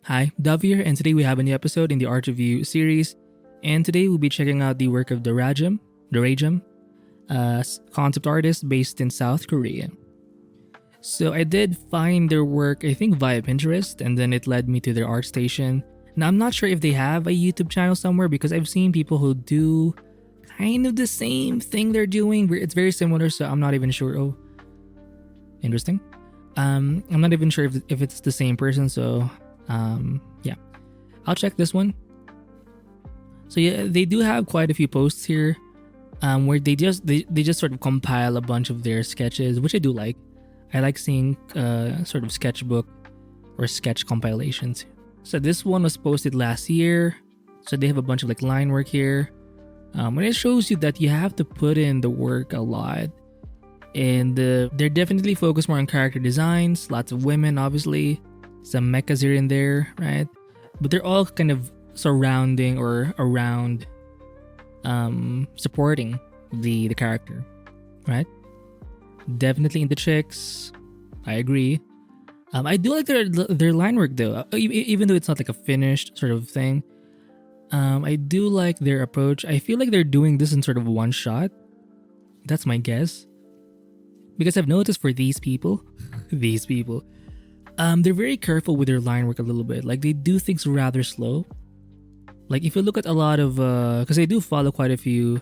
Hi, Dav here, and today we have a new episode in the Art Review series. And today we'll be checking out the work of Dorajam, a concept artist based in South Korea. So I did find their work, I think, via Pinterest, and then it led me to their art station. Now I'm not sure if they have a YouTube channel somewhere because I've seen people who do kind of the same thing they're doing. It's very similar, so I'm not even sure. Oh, interesting. I'm not even sure if it's the same person, so yeah, I'll check this one. So yeah, they do have quite a few posts here, where they just sort of compile a bunch of their sketches, which I do like. I like seeing sort of sketchbook or sketch compilations. So this one was posted last year. So they have a bunch of like line work here, and it shows you that you have to put in the work a lot. And they're definitely focused more on character designs. Lots of women, obviously. Some mechas here and there, right? But they're all kind of surrounding or around supporting the character, right? Definitely into chicks. I agree. I do like their line work though, even though it's not like a finished sort of thing. I do like their approach. I feel like they're doing this in sort of one shot. That's my guess. Because I've noticed for these people, they're very careful with their line work a little bit. Like they do things rather slow. Like if you look at a lot of, because I do follow quite a few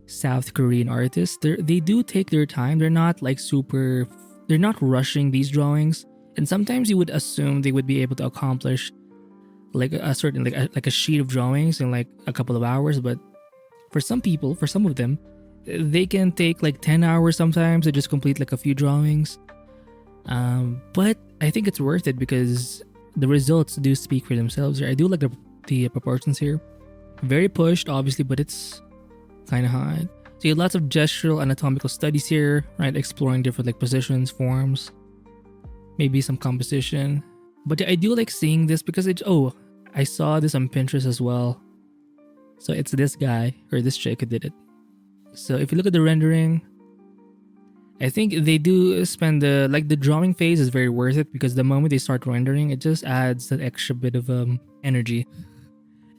South Korean artists, they do take their time. They're not like they're not rushing these drawings. And sometimes you would assume they would be able to accomplish like a certain, like a sheet of drawings in like a couple of hours. But for some of them, they can take like 10 hours sometimes to just complete like a few drawings. But I think it's worth it because the results do speak for themselves here. I do like the proportions here. Very pushed, obviously, but it's kind of hard. So you have lots of gestural anatomical studies here, right? Exploring different like positions, forms, maybe some composition. But I do like seeing this because I saw this on Pinterest as well. So it's this guy or this chick who did it. So if you look at the rendering, I think they do spend the drawing phase is very worth it because the moment they start rendering, it just adds that extra bit of energy.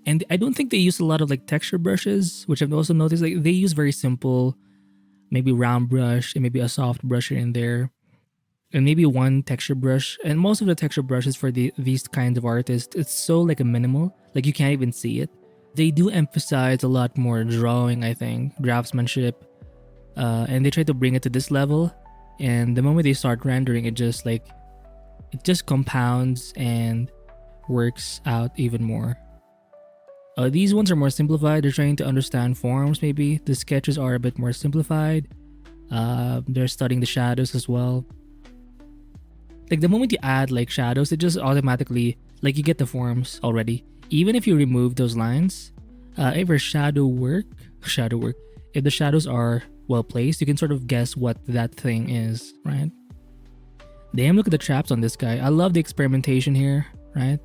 And I don't think they use a lot of like texture brushes, which I've also noticed. Like they use very simple, maybe round brush and maybe a soft brush here and there, and maybe one texture brush. And most of the texture brushes for these kinds of artists, it's so like a minimal, like you can't even see it. They do emphasize a lot more drawing, I think, craftsmanship, and they try to bring it to this level. And the moment they start rendering, it just compounds and works out even more. These ones are more simplified. They're trying to understand forms, maybe. The sketches are a bit more simplified. They're studying the shadows as well. Like the moment you add like shadows, it just automatically, like you get the forms already. Even if you remove those lines, if your if the shadows are well placed, you can sort of guess what that thing is, right? Damn, look at the traps on this guy. I love the experimentation here, right?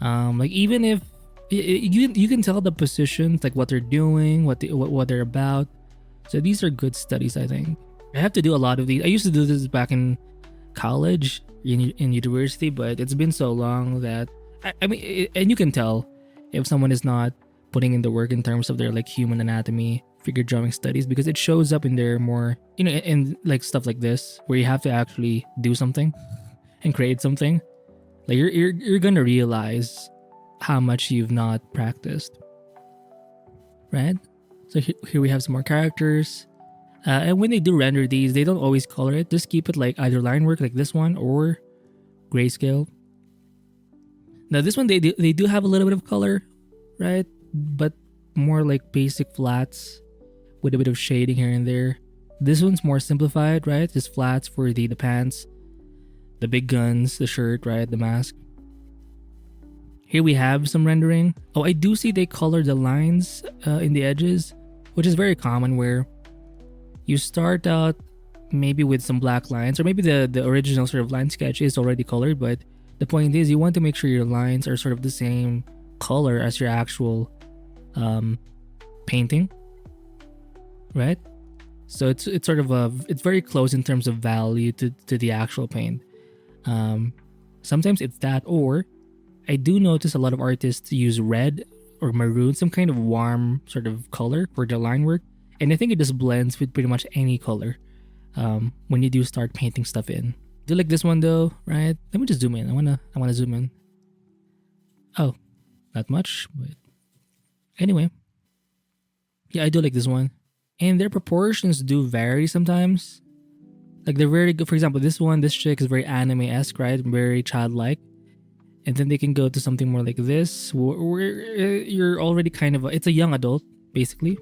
Like even if you can tell the positions, like what they're doing, what they're about. So these are good studies, I think. I have to do a lot of these. I used to do this back in college, in university, but it's been so long that I mean, and you can tell if someone is not putting in the work in terms of their like human anatomy, figure drawing studies, because it shows up in their more, in like stuff like this where you have to actually do something and create something. Like you're gonna realize how much you've not practiced, right? So here we have some more characters. And when they do render these, they don't always color it. Just keep it like either line work like this one or grayscale. Now this one they do have a little bit of color, right? But more like basic flats with a bit of shading here and there. This one's more simplified, right? Just flats for the pants, the big guns, the shirt, right? The mask. Here we have some rendering. Oh, I do see they color the lines in the edges, which is very common where you start out maybe with some black lines, or maybe the original sort of line sketch is already colored, but the point is you want to make sure your lines are sort of the same color as your actual painting, right? So it's sort of it's very close in terms of value to the actual paint. Sometimes it's that, or I do notice a lot of artists use red or maroon, some kind of warm sort of color for the line work. And I think it just blends with pretty much any color when you do start painting stuff in. Do like this one though, right? Let me just zoom in. I wanna zoom in. Oh, not much, but anyway. Yeah, I do like this one. And their proportions do vary sometimes. Like they're very good. For example, this chick is very anime-esque, right? Very childlike. And then they can go to something more like this, where you're already kind of it's a young adult, basically.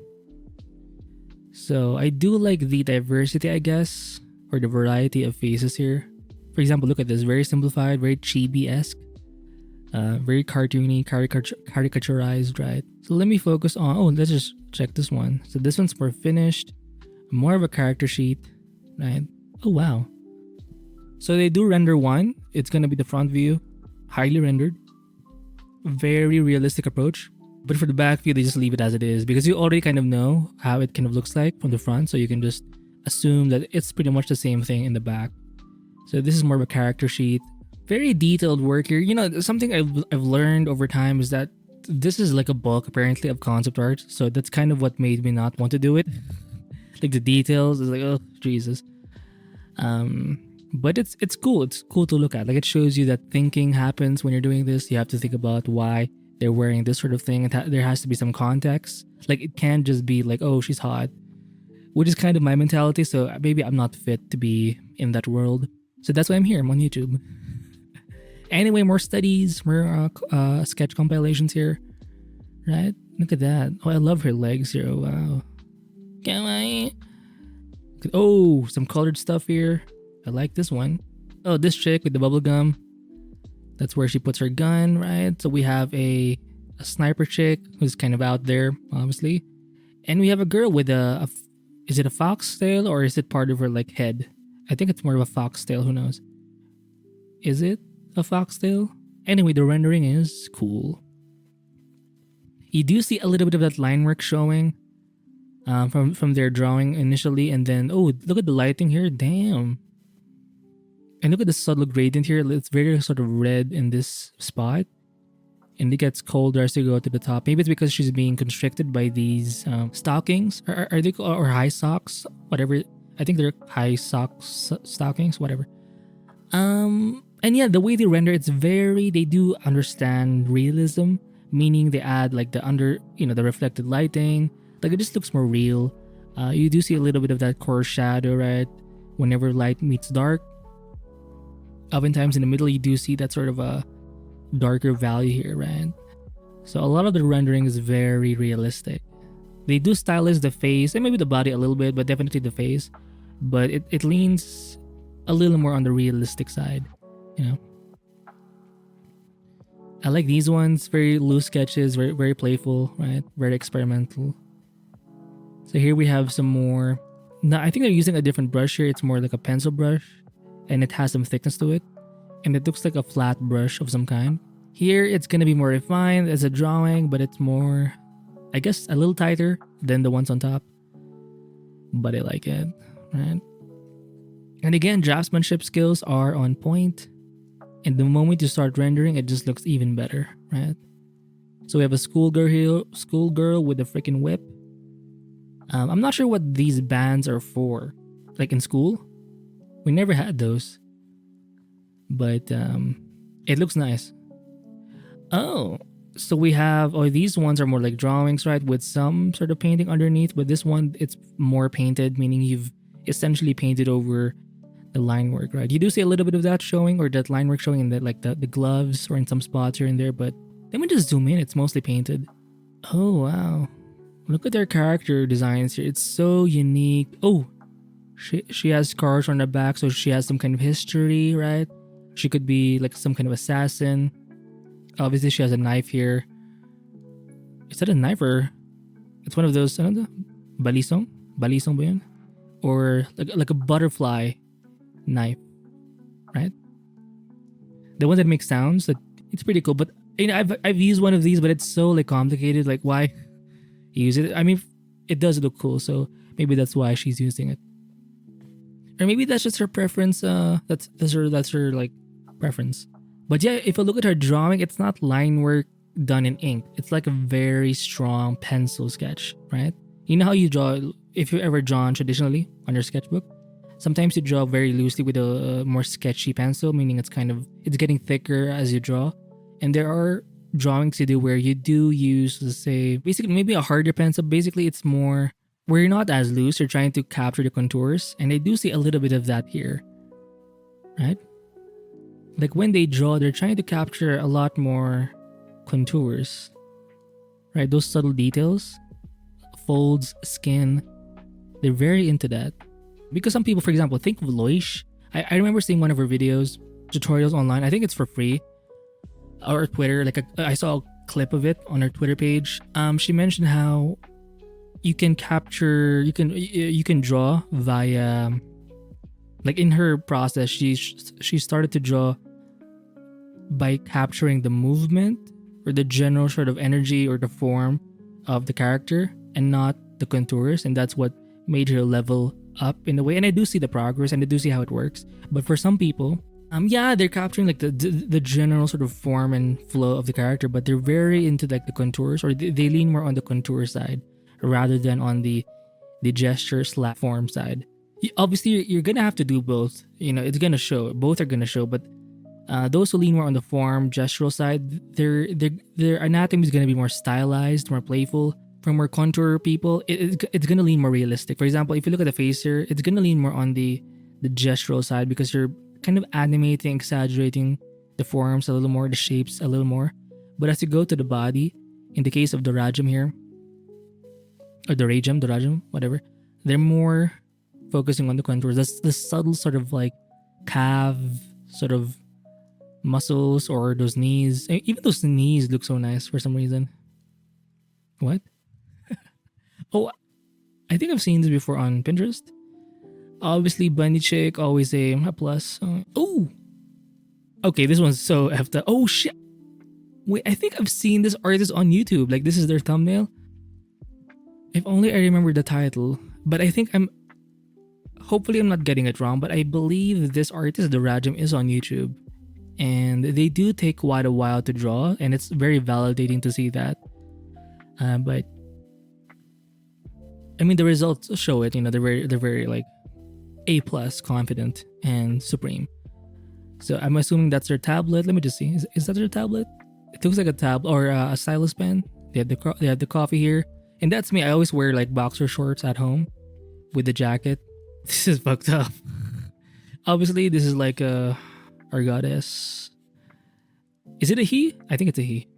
So I do like the diversity, I guess, or the variety of faces here. For example, look at this, very simplified, very chibi-esque, very cartoony, caricaturized, right? So let me focus on, let's just check this one. So this one's more finished, more of a character sheet, right? Oh, wow. So they do render one. It's going to be the front view, highly rendered, very realistic approach. But for the back view, they just leave it as it is because you already kind of know how it kind of looks like from the front. So you can just assume that it's pretty much the same thing in the back. So this is more of a character sheet. Very detailed work here. You know, something I've learned over time is that this is like a bulk apparently of concept art. So that's kind of what made me not want to do it. Like the details is like, oh, Jesus. But it's cool. It's cool to look at. Like it shows you that thinking happens when you're doing this. You have to think about why they're wearing this sort of thing. There has to be some context. Like it can't just be like, oh, she's hot, which is kind of my mentality. So maybe I'm not fit to be in that world. So that's why I'm here. I'm on YouTube. Anyway, more studies, more sketch compilations here. Right? Look at that. Oh, I love her legs here. Oh, wow. Oh, some colored stuff here. I like this one. Oh, this chick with the bubble gum. That's where she puts her gun, right? So we have a sniper chick who's kind of out there, obviously. And we have a girl with is it a foxtail or is it part of her like head? I think it's more of a foxtail, who knows? Is it a foxtail? Anyway, the rendering is cool. You do see a little bit of that line work showing from their drawing initially, and then, oh, look at the lighting here, damn. And look at the subtle gradient here. It's very sort of red in this spot. And it gets colder as you go to the top. Maybe it's because she's being constricted by these stockings. Are they or high socks? Whatever. I think they're high socks stockings, whatever. And yeah, the way they render, they do understand realism. Meaning they add like the reflected lighting. Like it just looks more real. You do see a little bit of that coarse shadow, right? Whenever light meets dark. Oftentimes in the middle, you do see that sort of a darker value here, right? So a lot of the rendering is very realistic. They do stylize the face and maybe the body a little bit, but definitely the face. But it leans a little more on the realistic side, you know? I like these ones, very loose sketches, very, very playful, right? Very experimental. So here we have some more. Now, I think they're using a different brush here. It's more like a pencil brush. And it has some thickness to it. And it looks like a flat brush of some kind. Here, it's going to be more refined as a drawing, but it's more, I guess, a little tighter than the ones on top. But I like it, right? And again, draftsmanship skills are on point. And the moment you start rendering, it just looks even better, right? So we have a schoolgirl here, schoolgirl with a freaking whip. I'm not sure what these bands are for. Like in school, we never had those. But it looks nice. Oh, so we have, these ones are more like drawings, right? With some sort of painting underneath. But this one, it's more painted, meaning you've essentially painted over the line work, right? You do see a little bit of that showing, or that line work showing in the gloves or in some spots here and there, but let me just zoom in. It's mostly painted. Oh, wow. Look at their character designs here. It's so unique. Oh, she has scars on her back, so she has some kind of history, right? She could be like some kind of assassin. Obviously, she has a knife here. Is that a knife or it's one of those, balisong? Balisong ba yun? Or like a butterfly knife, right? The one that makes sounds. It's pretty cool. But you know, I've used one of these, but it's so like complicated. Like why use it? I mean, it does look cool, so maybe that's why she's using it. Or maybe that's just her preference. That's her like preference. But yeah, if you look at her drawing, it's not line work done in ink. It's like a very strong pencil sketch, right? You know how you draw, if you ever drawn traditionally on your sketchbook? Sometimes you draw very loosely with a more sketchy pencil, meaning it's getting thicker as you draw. And there are drawings you do where you do use, let's say, basically maybe a harder pencil. Basically, it's more where you're not as loose, you're trying to capture the contours. And I do see a little bit of that here, right? Like when they draw, they're trying to capture a lot more contours, right? Those subtle details, folds, skin, they're very into that. Because some people, for example, think of Loish. I remember seeing one of her videos, tutorials online. I think it's for free. Or Twitter. I saw a clip of it on her Twitter page. She mentioned how you can capture, you can draw via, like in her process, she started to draw by capturing the movement or the general sort of energy or the form of the character and not the contours, and that's what made her level up in a way. And I do see the progress and I do see how it works. But for some people, yeah, they're capturing like the general sort of form and flow of the character, but they're very into like the contours, or they lean more on the contour side rather than on the gesture / form side. Obviously, you're gonna have to do both. You know, it's gonna show. Both are gonna show, but those who lean more on the form, gestural side, their anatomy is gonna be more stylized, more playful. For more contour people, it's gonna lean more realistic. For example, if you look at the face here, it's gonna lean more on the gestural side because you're kind of animating, exaggerating the forms a little more, the shapes a little more. But as you go to the body, in the case of Dorajam here, or Dorajam, whatever, they're more focusing on the contours. That's the subtle sort of like calf sort of muscles or those knees. Even those knees look so nice for some reason. What? Oh, I think I've seen this before on Pinterest. Obviously, bunny chick, always a plus. Oh, okay, this one's so effed up. Oh shit! Wait, I think I've seen this artist on YouTube. Like this is their thumbnail. If only I remember the title. But I think hopefully I'm not getting it wrong, but I believe this artist, Dorajam, is on YouTube. And they do take quite a while to draw, and it's very validating to see that. But I mean, the results show it. You know, they're very like A+, confident and supreme. So I'm assuming that's their tablet. Let me just see. Is that their tablet? It looks like a tab or a stylus pen. They have the coffee here, and that's me. I always wear like boxer shorts at home with the jacket. This is fucked up. Obviously, this is like our goddess. Is it a he? I think it's a he.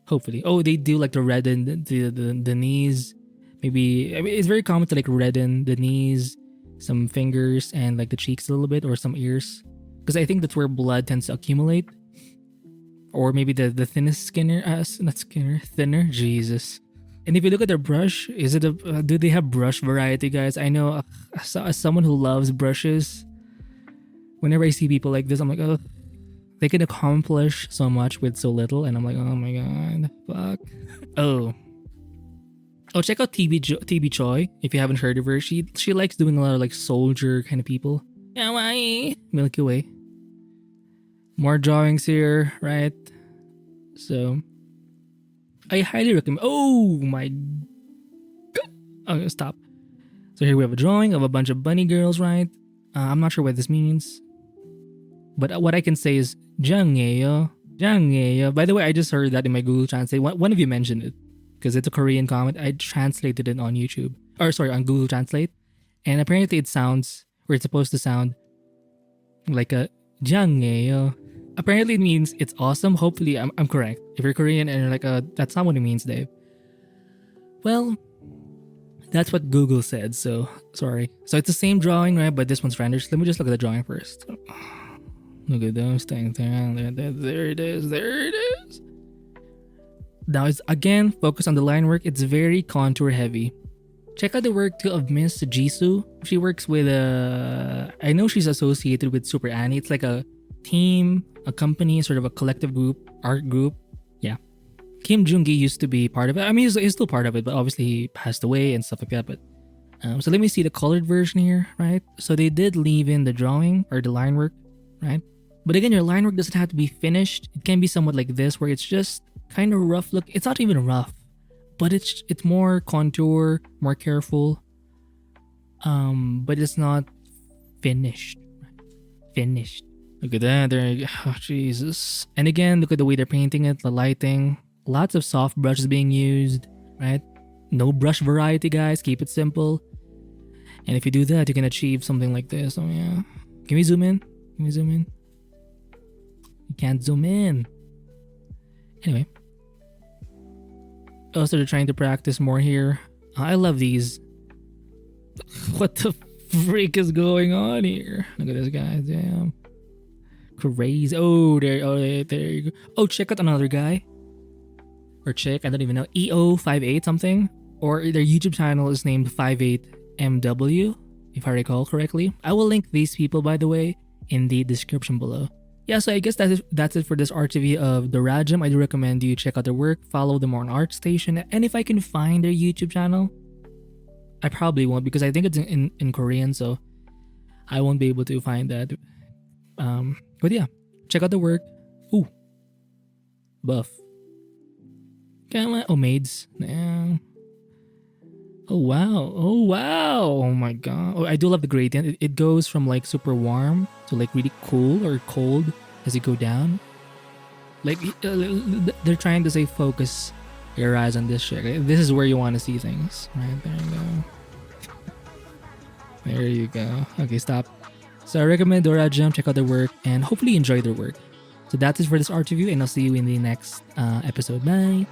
Hopefully. Oh, they do like the redden the knees. Maybe, I mean, it's very common to like redden the knees, some fingers, and like the cheeks a little bit, or some ears, because I think that's where blood tends to accumulate. Or maybe the thinnest thinner. Jesus. And if you look at their brush, is it do they have brush variety, guys? I know as someone who loves brushes, whenever I see people like this, I'm like, oh, they can accomplish so much with so little, and I'm like, oh my god, fuck. Oh, check out TB Choi if you haven't heard of her. She likes doing a lot of like soldier kind of people. Kawaii. Milky Way. More drawings here, right? So I highly recommend. Oh my god. Oh, stop. So here we have a drawing of a bunch of bunny girls, right? I'm not sure what this means, but what I can say is Jangyeyo. By the way, I just heard that in my Google Translate. One of you mentioned it because it's a Korean comment. I translated it on YouTube, or sorry, on Google Translate, and apparently it's supposed to sound like a Jangyeyo. Apparently it means it's awesome. Hopefully I'm correct. If you're Korean and you're like, that's not what it means, Dave. Well, that's what Google said, so sorry. So it's the same drawing, right? But this one's rendered. Let me just look at the drawing first. Look at those things. There it is. Now it's again focused on the line work. It's very contour heavy. Check out the work too of Miss Jisoo. She works with I know she's associated with Super Annie. It's like a team, a company, sort of a collective group, art group. Yeah. Kim Joong-gi used to be part of it. I mean, he's still part of it, but obviously he passed away and stuff like that. But so let me see the colored version here, right? So they did leave in the drawing or the line work, right? But again, your line work doesn't have to be finished. It can be somewhat like this, where it's just kind of rough look. It's not even rough, but it's more contour, more careful. But it's not finished. Finished. Look at that. There you go. Oh, Jesus. And again, look at the way they're painting it, the lighting. Lots of soft brushes being used, right? No brush variety, guys. Keep it simple. And if you do that, you can achieve something like this. Oh, yeah. Can we zoom in? Can we zoom in? You can't zoom in. Anyway. Also, they're trying to practice more here. I love these. What the freak is going on here? Look at this guy. Damn. Crazy. Oh, there you go. Oh, check out another guy. Or chick. I don't even know. EO58 something. Or their YouTube channel is named 58MW, if I recall correctly. I will link these people, by the way, in the description below. Yeah, so I guess that's it for this art review of Dorajam. I do recommend you check out their work, follow them on ArtStation, and if I can find their YouTube channel, I probably won't because I think it's in Korean, so I won't be able to find that. But yeah, check out the work. Ooh, buff. Come on, oh maids. Yeah. Oh wow, oh wow, oh my god. Oh, I do love the gradient. It goes from like super warm to like really cool or cold as you go down. Like they're trying to say focus your eyes on this shit. This is where you want to see things. Right, there you go. There you go. Okay, stop. So I recommend Dorajam, check out their work, and hopefully enjoy their work. So that's it for this art review, and I'll see you in the next episode. Bye!